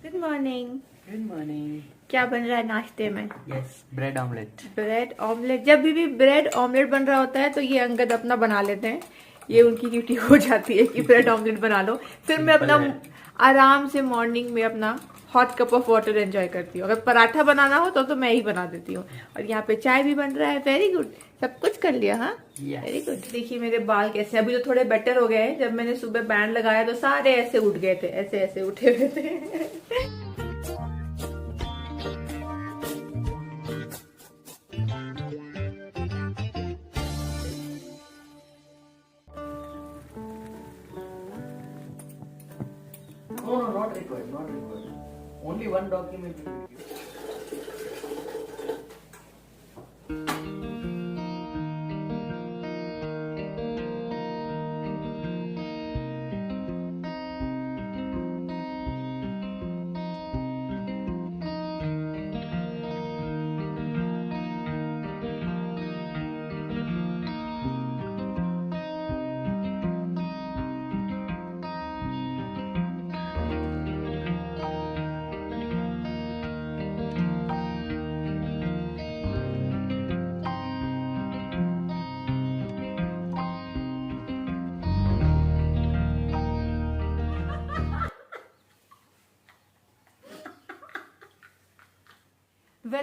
Good morning. Good morning. क्या बन रहा है नाश्ते में? Yes, bread omelette. Bread omelette. जब भी ब्रेड ऑमलेट बन रहा होता है तो ये अंगद अपना बना लेते हैं। ये उनकी ड्यूटी हो जाती है कि ब्रेड ऑमलेट बना लो। फिर मैं अपना आराम से मॉर्निंग में अपना hot cup of water enjoy करती हूँ। अगर पराठा बनाना हो तो मैं ही बना देती हूँ। और यहाँ पे चाय भी बन रहा है। वेरी गुड, सब कुछ कर लिया। हाँ, वेरी गुड। देखिए मेरे बाल कैसे, अभी तो थोड़े बेटर हो गए हैं। जब मैंने सुबह बैंड लगाया तो सारे ऐसे उठ गए थे, ऐसे ऐसे उठे हुए थे। No, no, not required, not required. Only one document will be required.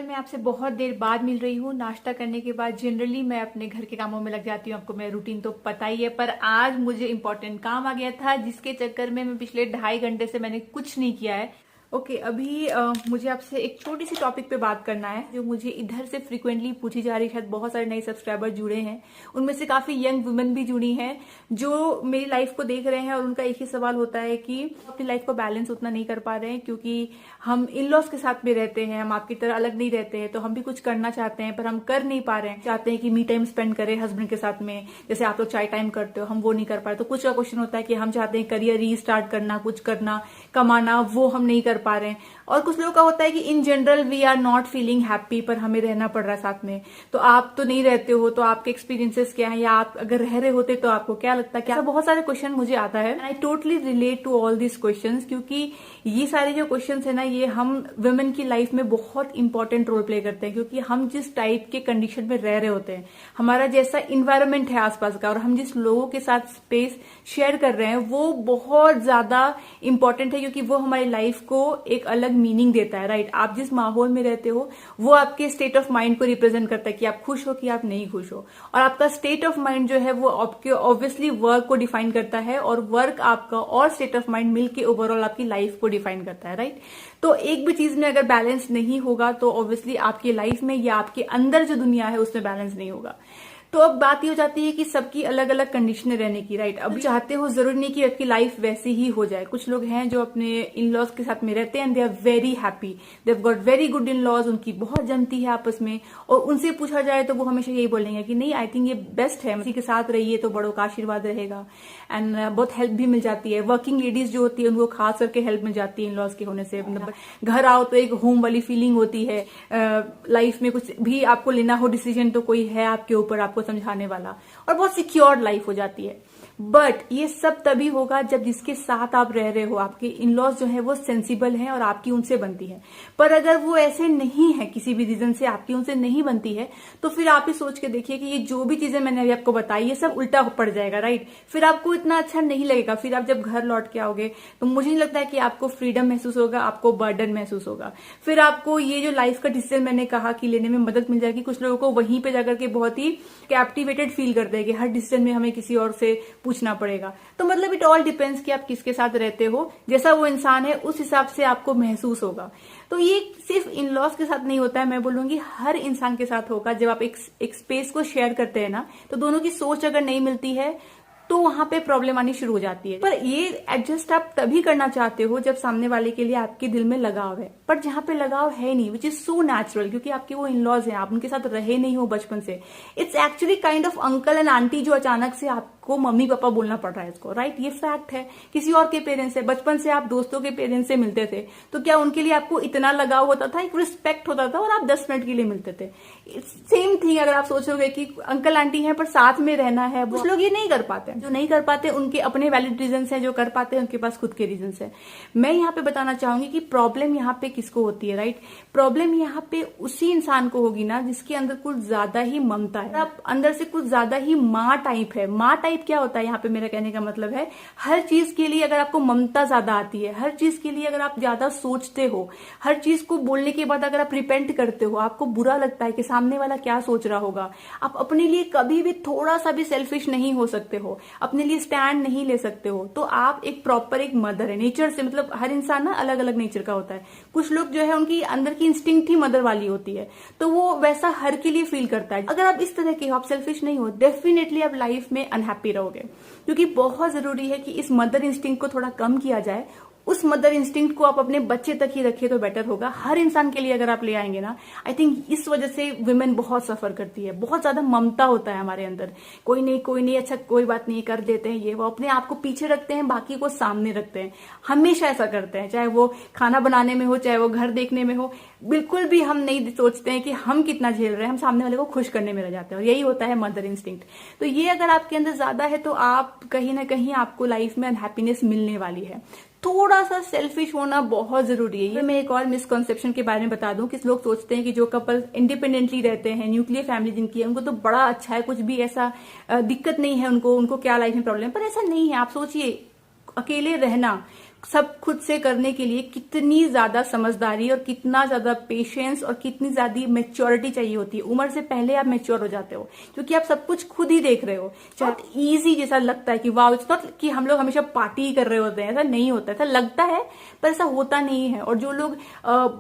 मैं आपसे बहुत देर बाद मिल रही हूँ। नाश्ता करने के बाद जनरली मैं अपने घर के कामों में लग जाती हूँ। आपको मेरा रूटीन तो पता ही है, पर आज मुझे इंपॉर्टेंट काम आ गया था जिसके चक्कर में मैं पिछले 2.5 घंटे से मैंने कुछ नहीं किया है। ओके, अभी मुझे आपसे एक छोटी सी टॉपिक पे बात करना है जो मुझे इधर से फ्रिक्वेंटली पूछी जा रही है। शायद बहुत सारे नए सब्सक्राइबर जुड़े हैं, उनमें से काफी यंग वुमेन भी जुड़ी हैं जो मेरी लाइफ को देख रहे हैं। और उनका एक ही सवाल होता है कि अपनी लाइफ को बैलेंस उतना नहीं कर पा रहे हैं क्योंकि हम इन लॉज के साथ भी रहते हैं, हम आपकी तरह अलग नहीं रहते हैं। तो हम भी कुछ करना चाहते हैं पर हम कर नहीं पा रहे हैं। चाहते हैं कि मी टाइम स्पेंड करें हस्बैंड के साथ में, जैसे आप लोग चाय टाइम करते हो, हम वो नहीं कर पा रहे। तो कुछ का क्वेश्चन होता है कि हम चाहते हैं करियर रीस्टार्ट करना, कुछ करना, कमाना, वो हम नहीं कर पा रहे हैं। और कुछ लोगों का होता है कि in general we are not feeling happy, पर हमें रहना पड़ रहा है साथ में। तो आप तो नहीं रहते हो, तो आपके एक्सपीरियंसेस क्या है, या आप अगर रह रहे होते तो आपको क्या लगता है? क्या बहुत सारे क्वेश्चन मुझे आता है। I totally relate to all this questions क्योंकि ये सारे जो क्वेश्चंस है ना, ये हम वुमेन की लाइफ में बहुत इंपॉर्टेंट रोल प्ले करते हैं क्योंकि हम जिस टाइप के कंडीशन में रह रहे होते हैं, हमारा जैसा इन्वायरमेंट है आसपास का, और हम जिस लोगों के साथ स्पेस शेयर कर रहे हैं वो बहुत ज्यादा इंपॉर्टेंट है क्योंकि वो हमारी लाइफ को एक अलग मीनिंग देता है। राइट, आप जिस माहौल में रहते हो वो आपके स्टेट ऑफ माइंड को रिप्रेजेंट करता है कि आप खुश हो कि आप नहीं खुश हो। और आपका स्टेट ऑफ माइंड जो है वो आपके ऑब्वियसली वर्क को डिफाइन करता है, और वर्क आपका और स्टेट ऑफ माइंड मिलके ओवरऑल आपकी लाइफ को डिफाइन करता है। राइट, तो एक भी चीज में अगर बैलेंस नहीं होगा तो ऑब्वियसली आपकी लाइफ में या आपके अंदर जो दुनिया है उसमें बैलेंस नहीं होगा। तो अब बात ये हो जाती है कि सबकी अलग अलग कंडीशनें रहने की। राइट, अब चाहते हो जरूरी नहीं कि आपकी लाइफ वैसी ही हो जाए। कुछ लोग हैं जो अपने इन लॉज के साथ में रहते हैं and they are very happy, they have got very good in laws, उनकी बहुत जमती है आपस में। और उनसे पूछा जाए तो वो हमेशा यही बोलेंगे कि नहीं, आई थिंक ये बेस्ट है, किसी के साथ रहिए तो बड़ों का आशीर्वाद रहेगा। एंड बहुत हेल्प भी मिल जाती है। वर्किंग लेडीज जो होती है उनको खास करके हेल्प मिल जाती है इन लॉज के होने से। मतलब घर आओ तो एक होम वाली फीलिंग होती है। लाइफ में कुछ भी आपको लेना हो डिसीजन तो कोई है आपके ऊपर, आपको समझाने वाला, और बहुत सिक्योर्ड लाइफ हो जाती है। बट ये सब तभी होगा जब जिसके साथ आप रह रहे हो, आपके इन लॉज जो है वो सेंसिबल हैं और आपकी उनसे बनती है। पर अगर वो ऐसे नहीं है, किसी भी रीजन से आपकी उनसे नहीं बनती है, तो फिर आप ही सोच के देखिए कि ये जो भी चीजें मैंने अभी आपको बताई ये सब उल्टा पड़ जाएगा। राइट, फिर आपको इतना अच्छा नहीं लगेगा। फिर आप जब घर लौट के आओगे तो मुझे नहीं लगता है कि आपको फ्रीडम महसूस होगा, आपको बर्डन महसूस होगा। फिर आपको ये जो लाइफ का डिसीजन मैंने कहा कि लेने में मदद मिल जाएगी। कुछ लोगों को वहीं पे जाकर के बहुत ही कैप्टिवेटेड फील करते हैं कि हर डिसीजन में हमें किसी और से पूछना पड़ेगा। तो मतलब इट ऑल डिपेंड्स कि आप किसके साथ रहते हो, जैसा वो इंसान है उस हिसाब से आपको महसूस होगा। तो ये सिर्फ इन लॉज के साथ नहीं होता है, मैं बोलूंगी हर इंसान के साथ होगा। जब आप एक स्पेस को शेयर करते हैं ना, तो दोनों की सोच अगर नहीं मिलती है तो वहां पे प्रॉब्लम आनी शुरू हो जाती है। पर ये एडजस्ट आप तभी करना चाहते हो जब सामने वाले के लिए आपके दिल में लगाव है। पर जहां पे लगाव है नहीं, विच इज सो नेचुरल, क्योंकि आपके वो इन लॉज हैं, आप उनके साथ रहे नहीं हो बचपन से। It's actually kind of uncle and aunty जो अचानक से आप आपको मम्मी पापा बोलना पड़ रहा है इसको, राइट? ये फैक्ट है। किसी और के पेरेंट्स से, बचपन से आप दोस्तों के पेरेंट्स से मिलते थे तो क्या उनके लिए आपको इतना लगाव होता था, एक रिस्पेक्ट होता था और आप 10 मिनट के लिए मिलते थे। सेम थिंग अगर आप सोचोगे कि अंकल आंटी हैं पर साथ में रहना है, कुछ लोग ये नहीं कर पाते। जो नहीं कर पाते उनके अपने वैलिड रीजन है, जो कर पाते हैं उनके पास खुद के रीजन है। मैं यहाँ पे बताना चाहूंगी कि प्रॉब्लम यहाँ पे किसको होती है, राइट? प्रॉब्लम यहाँ पे उसी इंसान को होगी ना जिसके अंदर कुछ ज्यादा ही ममता है, आप अंदर से कुछ ज्यादा ही माँ टाइप है। माँ टाइप क्या होता है यहाँ पे, मेरा कहने का मतलब है हर चीज के लिए अगर आपको ममता ज्यादा आती है, हर चीज के लिए अगर आप ज्यादा सोचते हो, हर चीज को बोलने के बाद अगर आप रिपेंट करते हो, आपको बुरा लगता है कि सामने वाला क्या सोच रहा होगा, आप अपने लिए कभी भी थोड़ा सा भी सेल्फिश नहीं हो सकते हो, अपने लिए स्टैंड नहीं ले सकते हो, तो आप एक प्रॉपर एक मदर है नेचर से। मतलब हर इंसान ना अलग अलग नेचर का होता है। कुछ लोग जो है उनकी अंदर की इंस्टिंक्ट ही मदर वाली होती है, तो वो वैसा हर के लिए फील करता है। अगर आप इस तरह के हो, आप सेल्फिश नहीं हो, डेफिनेटली आप लाइफ में अनहैप्पी रहोगे। क्योंकि बहुत जरूरी है कि इस मदर इंस्टिंक्ट को थोड़ा कम किया जाए, उस मदर इंस्टिंक्ट को आप अपने बच्चे तक ही रखिए तो बेटर होगा। हर इंसान के लिए अगर आप ले आएंगे ना, आई थिंक इस वजह से वुमेन बहुत सफर करती है। बहुत ज्यादा ममता होता है हमारे अंदर, कोई नहीं अच्छा कोई बात नहीं, कर देते हैं ये वो, अपने आप को पीछे रखते हैं, बाकी को सामने रखते हैं। हमेशा ऐसा करते हैं, चाहे वो खाना बनाने में हो, चाहे वो घर देखने में हो। बिल्कुल भी हम नहीं सोचते हैं कि हम कितना झेल रहे हैं, हम सामने वाले को खुश करने में रह जाते हैं, और यही होता है मदर इंस्टिंक्ट। तो ये अगर आपके अंदर ज्यादा है तो आप कहीं ना कहीं आपको लाइफ में अनहैप्पीनेस मिलने वाली है। थोड़ा सा सेल्फिश होना बहुत जरूरी है। मैं एक और मिसकॉन्सेप्शन के बारे में बता दूं कि लोग सोचते हैं कि जो कपल इंडिपेंडेंटली रहते हैं, न्यूक्लियर फैमिली जिनकी है, उनको तो बड़ा अच्छा है, कुछ भी ऐसा दिक्कत नहीं है उनको क्या लाइफ में प्रॉब्लम है। पर ऐसा नहीं है। आप सोचिए, अकेले रहना, सब खुद से करने के लिए कितनी ज्यादा समझदारी और कितना ज्यादा पेशेंस और कितनी ज्यादा मेच्योरिटी चाहिए होती है। उम्र से पहले आप मेच्योर हो जाते हो क्योंकि आप सब कुछ खुद ही देख रहे हो। चाहे इजी जैसा लगता है कि वाह, इट्स नॉट कि हम लोग हमेशा पार्टी ही कर रहे होते हैं, ऐसा नहीं होता। ऐसा लगता है पर ऐसा होता नहीं है। और जो लोग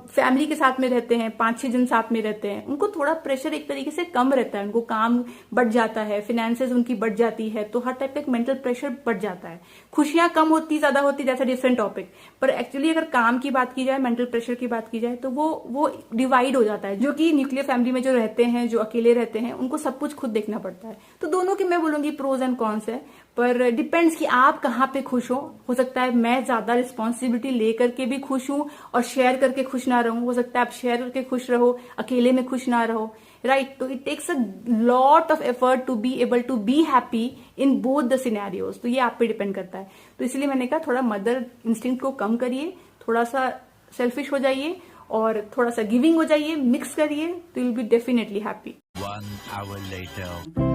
फैमिली के साथ में रहते हैं, 5-6 जन साथ में रहते हैं, उनको थोड़ा प्रेशर एक तरीके से कम रहता है। उनको काम बढ़ जाता है, फाइनेंसेस उनकी बढ़ जाती है, तो हर टाइप का मेंटल प्रेशर बढ़ जाता है। खुशियां कम होती ज्यादा होती, जैसा डिफरेंट टॉपिक। पर एक्चुअली अगर काम की बात की जाए, मेंटल प्रेशर की बात की जाए, तो वो डिवाइड हो जाता है। जो कि न्यूक्लियर फैमिली में जो रहते हैं, जो अकेले रहते हैं, उनको सब कुछ खुद देखना पड़ता है। तो दोनों के मैं बोलूंगी प्रोज एंड कॉन्स है, पर डिपेंड्स कि आप कहाँ पे खुश हो सकता है मैं ज्यादा रिस्पॉन्सिबिलिटी लेकर के भी खुश हूं और शेयर करके खुश ना रहूं। हो सकता है आप शेयर करके खुश रहो, अकेले में खुश ना रहो, राइट? तो it takes a lot of effort to be able to be happy in both the scenarios. तो ये आप पे डिपेंड करता है। तो इसलिए मैंने कहा थोड़ा मदर इंस्टिंक्ट को कम करिए, थोड़ा सा सेल्फिश हो जाइए और थोड़ा सा गिविंग हो जाइए, मिक्स करिए, तो you will be definitely happy. 1 hour later.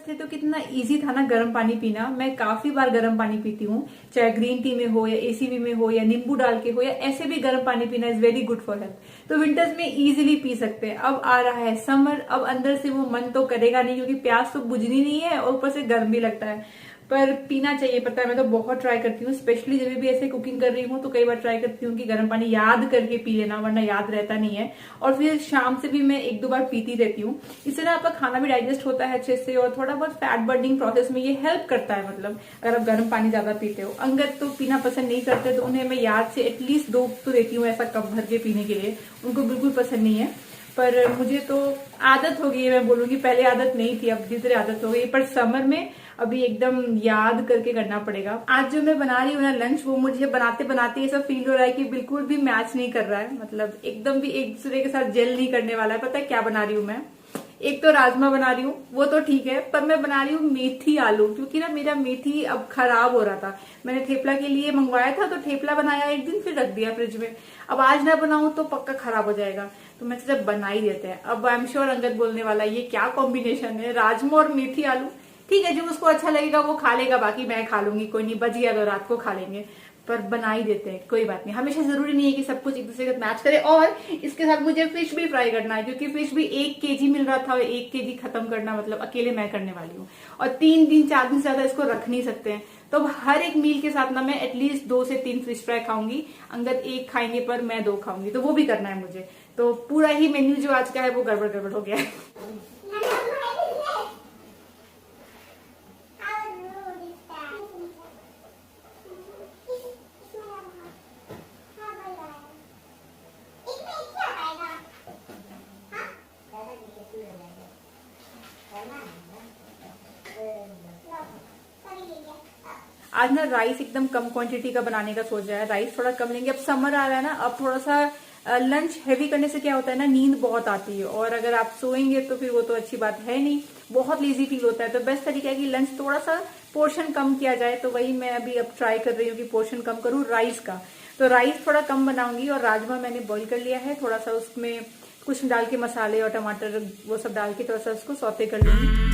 थे तो कितना इजी था ना गर्म पानी पीना। मैं काफी बार गर्म पानी पीती हूँ, चाहे ग्रीन टी में हो या एसीवी में हो या नींबू डाल के हो, या ऐसे भी गर्म पानी पीना is very good for health. तो विंटर्स में इजीली पी सकते हैं। अब आ रहा है समर, अब अंदर से वो मन तो करेगा नहीं क्योंकि प्यास तो बुझनी नहीं है और ऊपर से गर्म भी लगता है, पर पीना चाहिए। पता है मैं तो बहुत ट्राई करती हूँ, स्पेशली जब भी ऐसे कुकिंग कर रही हूँ तो कई बार ट्राई करती हूँ कि गर्म पानी याद करके पी लेना, वरना याद रहता नहीं है। और फिर शाम से भी मैं 1-2 बार पीती रहती हूँ। इससे ना आपका खाना भी डाइजेस्ट होता है अच्छे से और थोड़ा बहुत फैट बर्निंग प्रोसेस में ये हेल्प करता है। मतलब अगर आप गर्म पानी ज्यादा पीते हो, अंगद तो पीना पसंद नहीं करते, तो उन्हें मैं याद से एटलीस्ट 2 तो देती हूँ ऐसा कप भर के पीने के लिए। उनको बिल्कुल पसंद नहीं है, पर मुझे तो आदत हो गई है। मैं बोलूंगी पहले आदत नहीं थी, अब धीरे आदत हो गई, पर समर में अभी एकदम याद करके करना पड़ेगा। आज जो मैं बना रही हूँ ना लंच, वो मुझे बनाते बनाते ऐसा फील हो रहा है कि बिल्कुल भी मैच नहीं कर रहा है। मतलब एकदम भी एक दूसरे के साथ जेल नहीं करने वाला है। पता है क्या बना रही हूँ मैं? एक तो राजमा बना रही हूँ, वो तो ठीक है, पर मैं बना रही हूँ मेथी आलू, क्योंकि ना मेरा मेथी अब खराब हो रहा था। मैंने थेपला के लिए मंगवाया था, तो थेपला बनाया एक दिन, फिर रख दिया फ्रिज में। अब आज ना बनाऊं तो पक्का खराब हो जाएगा। तो मैं सोचा बना ही देते हैं। अब आई एम श्योर अंगद बोलने वाला ये क्या कॉम्बिनेशन है, राजमा और मेथी आलू। ठीक है, जो उसको अच्छा लगेगा वो खा लेगा, बाकी मैं खा लूंगी, कोई नहीं, बच गया तो रात को खा लेंगे, पर बना ही देते हैं, कोई बात नहीं। हमेशा जरूरी नहीं है कि सब कुछ एक दूसरे के साथ मैच करे। और इसके साथ मुझे फिश भी फ्राई करना है, क्योंकि फिश भी 1 kg मिल रहा था और 1 kg खत्म करना मतलब अकेले मैं करने वाली हूँ, और 3 दिन 4 दिन से ज्यादा इसको रख नहीं सकते हैं। तो हर एक मील के साथ ना मैं एटलीस्ट 2 से 3 फिश फ्राई खाऊंगी, अंगद 1 खाएंगे पर मैं 2 खाऊंगी, तो वो भी करना है मुझे। तो पूरा ही मेन्यू जो आज का है वो गड़बड़ गड़बड़ हो गया है। आज ना राइस एकदम कम क्वांटिटी का बनाने का सोच रहा है, राइस थोड़ा कम लेंगे। अब समर आ रहा है ना, अब थोड़ा सा लंच हैवी करने से क्या होता है ना, नींद बहुत आती है, और अगर आप सोएंगे तो फिर वो तो अच्छी बात है नहीं, बहुत लेजी फील होता है। तो बेस्ट तरीका है कि लंच थोड़ा सा पोर्शन कम किया जाए, तो वही मैं अभी अब ट्राई कर रही हूँ कि पोर्शन कम करूँ राइस का। तो राइस थोड़ा कम बनाऊंगी, और राजमा मैंने बॉईल कर लिया है, थोड़ा सा उसमें कुछ डाल के मसाले और टमाटर वो सब डाल के थोड़ा सा उसको सौते कर लूंगी।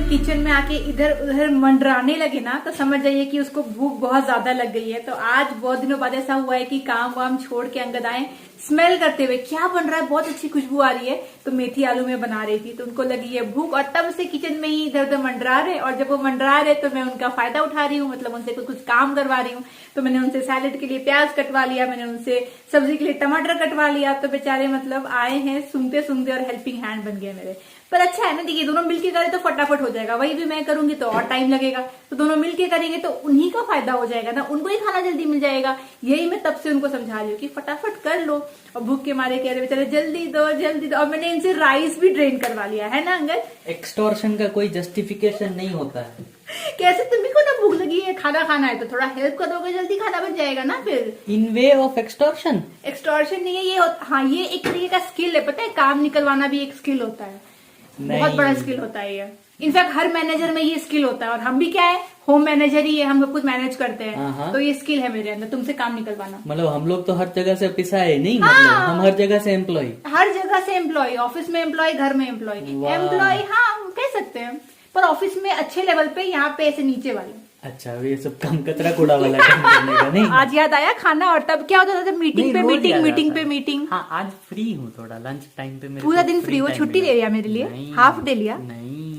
किचन में आके इधर उधर मंडराने लगे ना, तो समझ जाइए कि उसको भूख बहुत ज्यादा लग गई है। तो आज बहुत दिनों बाद ऐसा हुआ है कि काम वाम छोड़ के अंगद आए, स्मेल करते हुए क्या बन रहा है, बहुत अच्छी खुशबू आ रही है। तो मेथी आलू में बना रही थी, तो उनको लगी है भूख, और तब से किचन में ही इधर उधर मंडरा रहे। और जब वो मंडरा रहे तो मैं उनका फायदा उठा रही हूँ, मतलब उनसे कुछ काम करवा रही हूँ। तो मैंने उनसे सैलेड के लिए प्याज कटवा लिया, मैंने उनसे सब्जी के लिए टमाटर कटवा लिया। तो बेचारे मतलब आए हैं सुनते सुनते, और हेल्पिंग हैंड बन गए मेरे। पर अच्छा है ना, देखिए दोनों मिलके करें तो फटाफट हो जाएगा, वही भी मैं करूंगी तो और टाइम लगेगा। तो दोनों मिलके करेंगे तो उन्हीं का फायदा हो जाएगा ना, उनको ही खाना जल्दी मिल जाएगा। यही मैं तब से उनको समझा रही हूँ कि फटाफट कर लो। और भूख के मारे कह रहे बेचारे जल्दी दो जल्दी दो, और मैंने इनसे राइस भी ड्रेन करवा लिया है ना अंगद। एक्सटॉर्शन का कोई जस्टिफिकेशन नहीं होता है। कैसे, तुम्ही को ना भूख लगी है, खाना खाना है तो थोड़ा हेल्प करोगे, जल्दी खाना बन जाएगा ना। फिर इन वे ऑफ एक्सटॉर्शन, एक्सटॉर्शन नहीं है ये, हाँ ये एक तरीके का स्किल है, पता है, काम निकलवाना भी एक स्किल होता है, बहुत बड़ा स्किल होता है ये। इनफैक्ट हर मैनेजर में ये स्किल होता है, और हम भी क्या है, होम मैनेजर ही है, हम सब कुछ मैनेज करते हैं। तो ये स्किल है मेरे अंदर, तुमसे काम निकलवाना। मतलब हम लोग तो हर जगह से पिसाए नहीं, मतलब हम हर जगह से एम्प्लॉय, हर जगह से एम्प्लॉय, ऑफिस में एम्प्लॉय, घर में एम्प्लॉय, एम्प्लॉय हाँ कह सकते हैं, पर ऑफिस में अच्छे लेवल पे, यहाँ पे ऐसे नीचे वाले। अच्छा, ये सब काम कचरा कूड़ा वाला काम करने का नहीं। आज याद आया खाना, और तब क्या होता था, मीटिंग पे मीटिंग, मीटिंग पे मीटिंग। हाँ, आज फ्री हूँ थोड़ा, लंच टाइम पे मेरे पूरा दिन फ्री हो, छुट्टी ले लिया मेरे लिए, हाफ डे लिया,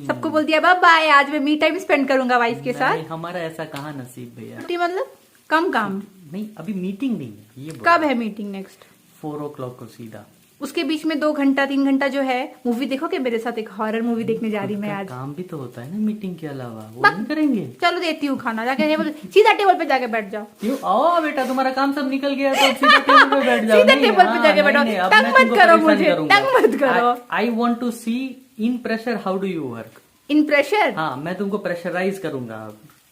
सबको बोल दिया बाय, आज मैं मी टाइम स्पेंड करूंगा वाइफ के साथ। हमारा ऐसा कहाँ नसीब भैया, छुट्टी मतलब कम काम नहीं, अभी मीटिंग नहीं है ये। कब है मीटिंग? नेक्स्ट 4 o'clock को सीधा। उसके बीच में 2 घंटा 3 घंटा जो है मूवी देखोगे मेरे साथ, एक हॉरर मूवी देखने जा रही मैं आज। काम भी तो होता है ना मीटिंग के अलावा, वो नहीं करेंगे। चलो देती हूँ खाना, जाके सीधा टेबल पे जाके बैठ जाओ। क्यों? आओ बेटा, तुम्हारा काम सब निकल गया तो सीधा टेबल पे बैठ जाओ। सीधा टेबल पे जाके बैठो, तंग मत करो मुझे, तंग मत करो। I want to see in pressure how do you work. In pressure? हाँ, मैं तुमको प्रेशराइज करूंगा,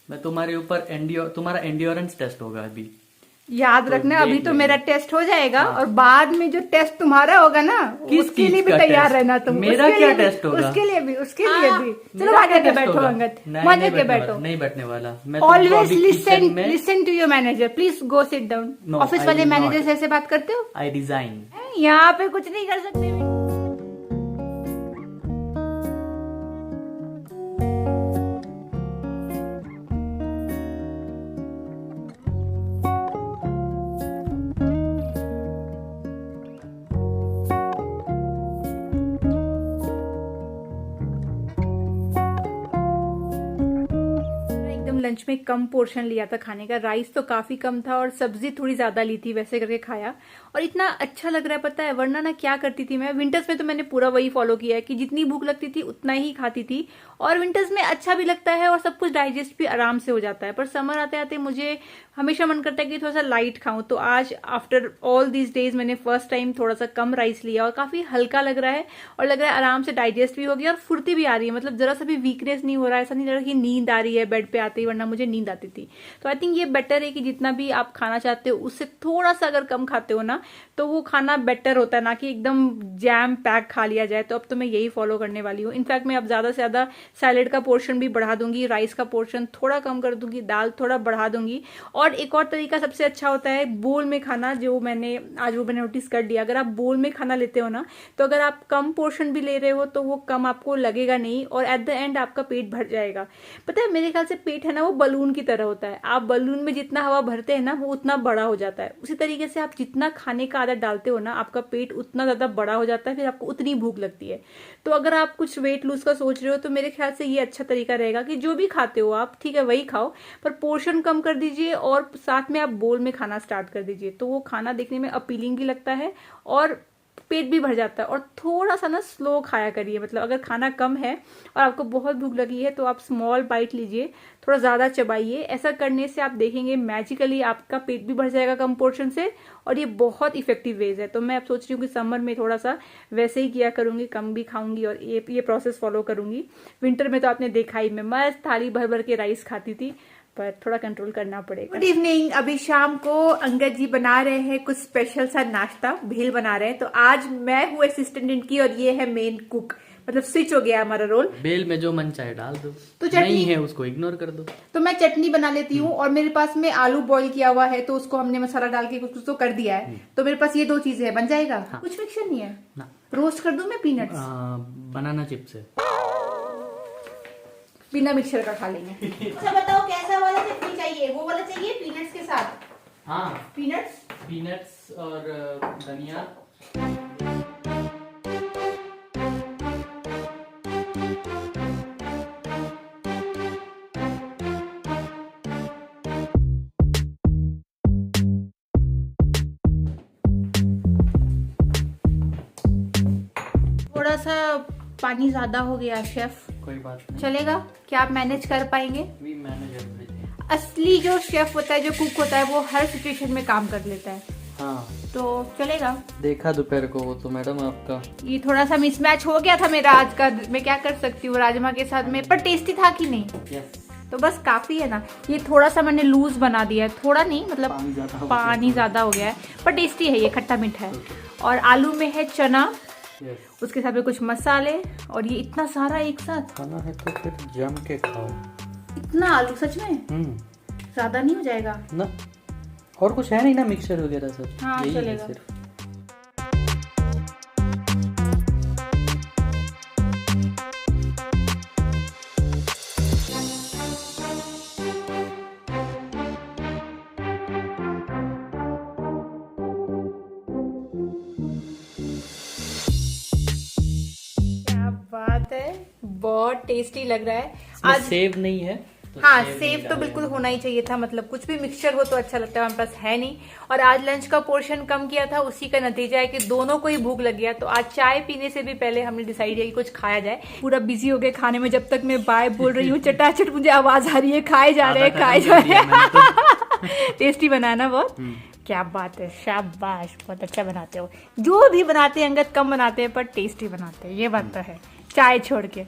मैं तुम्हारे ऊपर तुम्हारा एंड्योरेंस टेस्ट होगा अभी। याद रखना, अभी तो मेरा टेस्ट हो जाएगा, और बाद में जो टेस्ट तुम्हारा होगा ना, उसके लिए भी तैयार रहना तुम। मेरा क्या टेस्ट होगा? उसके लिए भी चलो आगे के बैठो अंगद, मजे के बैठो। नहीं बैठने वाला। Always listen to your manager, please go sit down. Office वाले मैनेजर से ऐसे बात करते हो? I resign. यहाँ पे कुछ नहीं कर सकते। लंच में कम पोर्शन लिया था खाने का, राइस तो काफी कम था और सब्जी थोड़ी ज्यादा ली थी, वैसे करके खाया और इतना अच्छा लग रहा है पता है। वरना ना क्या करती थी मैं, विंटर्स में तो मैंने पूरा वही फॉलो किया है कि जितनी भूख लगती थी उतना ही खाती थी, और विंटर्स में अच्छा भी लगता है और सब कुछ डाइजेस्ट भी आराम से हो जाता है। पर समर आते आते मुझे हमेशा मन करता है कि थोड़ा सा लाइट खाऊं, तो आज आफ्टर ऑल दीज डेज मैंने फर्स्ट टाइम थोड़ा सा कम राइस लिया और काफी हल्का लग रहा है, और लग रहा है आराम से डाइजेस्ट भी हो गया और फुर्ती भी आ रही है, मतलब जरा सा भी वीकनेस नहीं हो रहा है। ऐसा नहीं लग रहा कि नींद आ रही है बेड पे आते ही, वरना वरना मुझे नींद आती थी। तो आई थिंक ये बेटर है कि जितना भी आप खाना चाहते हो उससे थोड़ा सा अगर कम खाते हो ना तो वो खाना बेटर होता है, ना कि एकदम जैम पैक खा लिया जाए। तो अब तो मैं यही फॉलो करने वाली हूँ। इनफैक्ट मैं अब ज्यादा से ज्यादा सैलेड का पोर्शन भी बढ़ा दूंगी, राइस का पोर्शन थोड़ा कम कर दूंगी, दाल थोड़ा बढ़ा दूंगी। और एक और तरीका सबसे अच्छा होता है बोल में खाना, जो मैंने नोटिस कर लिया। अगर आप बोल में खाना लेते हो ना तो अगर आप कम पोर्शन भी ले रहे हो तो वो कम आपको लगेगा नहीं और एट द एंड आपका पेट भर जाएगा। पता है मेरे ख्याल से पेट है ना वो बलून की तरह होता है। आप बलून में जितना हवा भरते हैं ना वो उतना बड़ा हो जाता है। उसी तरीके से आप जितना खाने का आदत डालते हो ना आपका पेट उतना ज्यादा बड़ा हो जाता है, फिर आपको उतनी भूख लगती है। तो अगर आप कुछ वेट लूज का सोच रहे हो तो मेरे ख्याल से ये अच्छा तरीका रहेगा कि जो भी खाते हो आप ठीक है वही खाओ, पर पोर्शन कम कर दीजिए और साथ में आप बोल में खाना स्टार्ट कर दीजिए। तो वो खाना देखने में अपीलिंग भी लगता है और पेट भी भर जाता है। और थोड़ा सा ना स्लो खाया करिए, मतलब अगर खाना कम है और आपको बहुत भूख लगी है तो आप स्मॉल बाइट लीजिए, थोड़ा ज्यादा चबाइए। ऐसा करने से आप देखेंगे मैजिकली आपका पेट भी भर जाएगा कम पोर्शन से, और ये बहुत इफेक्टिव वेज है। तो मैं अब सोच रही हूँ कि समर में थोड़ा सा वैसे ही किया करूंगी, कम भी खाऊंगी और ये प्रोसेस फॉलो करूंगी। विंटर में तो आपने देखा ही मैं मस्त थाली भर भर के राइस खाती थी, पर थोड़ा कंट्रोल करना पड़ेगा। गुड इवनिंग, अभी शाम को अंगद जी बना रहे हैं कुछ स्पेशल सा नाश्ता, भेल बना रहे हैं। तो आज मैं हूँ असिस्टेंट इनकी और ये है मेन कुक, मतलब स्विच हो गया हमारा रोल। बेल में जो मन चाहे डाल दो, तो चटनी नहीं है उसको इग्नोर कर दो। तो मैं चटनी बना लेती हूँ और मेरे पास में आलू बॉईल किया हुआ है तो उसको हमने मसाला डाल के कुछ तो कर दिया है। तो मेरे पास ये दो चीजें है, बन जाएगा। हाँ। कुछ मिक्सर नहीं है ना। रोस्ट कर दूं मैं पीनट्स, बनाना चिप्स है, बिना मिक्सर का खा लेंगे। अच्छा बताओ कैसा वाला चटनी चाहिए? वो वाला चाहिए पीनट्स के साथ? हाँ पीनट्स और धनिया। थोड़ा सा पानी ज्यादा हो गया शेफ, कोई बात नहीं, चलेगा? क्या आप मैनेज कर पाएंगे? We manage everything. असली जो शेफ होता है, जो कुक होता है, वो हर सिचुएशन में काम कर लेता है। हाँ तो चलेगा। देखा दोपहर को वो तो मैडम आपका ये थोड़ा सा मिसमैच हो गया था मेरा आज का, मैं क्या कर सकती हूँ राजमा के साथ में, पर टेस्टी था कि नहीं? यस। तो बस काफी है ना। ये थोड़ा सा मैंने लूज बना दिया है, थोड़ा नहीं मतलब पानी ज्यादा हो गया है, पर टेस्टी है, ये खट्टा मीठा है। और आलू में है चना, उसके साथ में कुछ मसाले, और ये इतना सारा एक साथ खाना है तो फिर जम के खाओ। इतना आलू सच में ज्यादा नहीं हो जाएगा ना? और कुछ है नहीं ना मिक्सर वगैरह सब? हाँ यही है चलेगा। सिर्फ। क्या बात है, बहुत टेस्टी लग रहा है। आज सेव नहीं है तो हाँ सेव तो बिल्कुल होना ही चाहिए था, मतलब कुछ भी मिक्सचर हो तो अच्छा लगता है, हमारे पास है नहीं। और आज लंच का पोर्शन कम किया था, उसी का नतीजा है कि दोनों को ही भूख लग गया। तो आज चाय पीने से भी पहले हमने डिसाइड किया कि कुछ खाया जाए। पूरा बिजी हो गए खाने में, जब तक मैं बाय बोल रही हूँ चटाचट मुझे आवाज आ रही है, खाए जा रहे हैं खाए जा रहे हैं। टेस्टी बनाया ना बहुत? क्या बात है, शाबाश, बहुत अच्छा बनाते हो। जो भी बनाते हैं अंगद कम बनाते हैं पर टेस्टी बनाते हैं, ये बात तो है, चाय छोड़ के।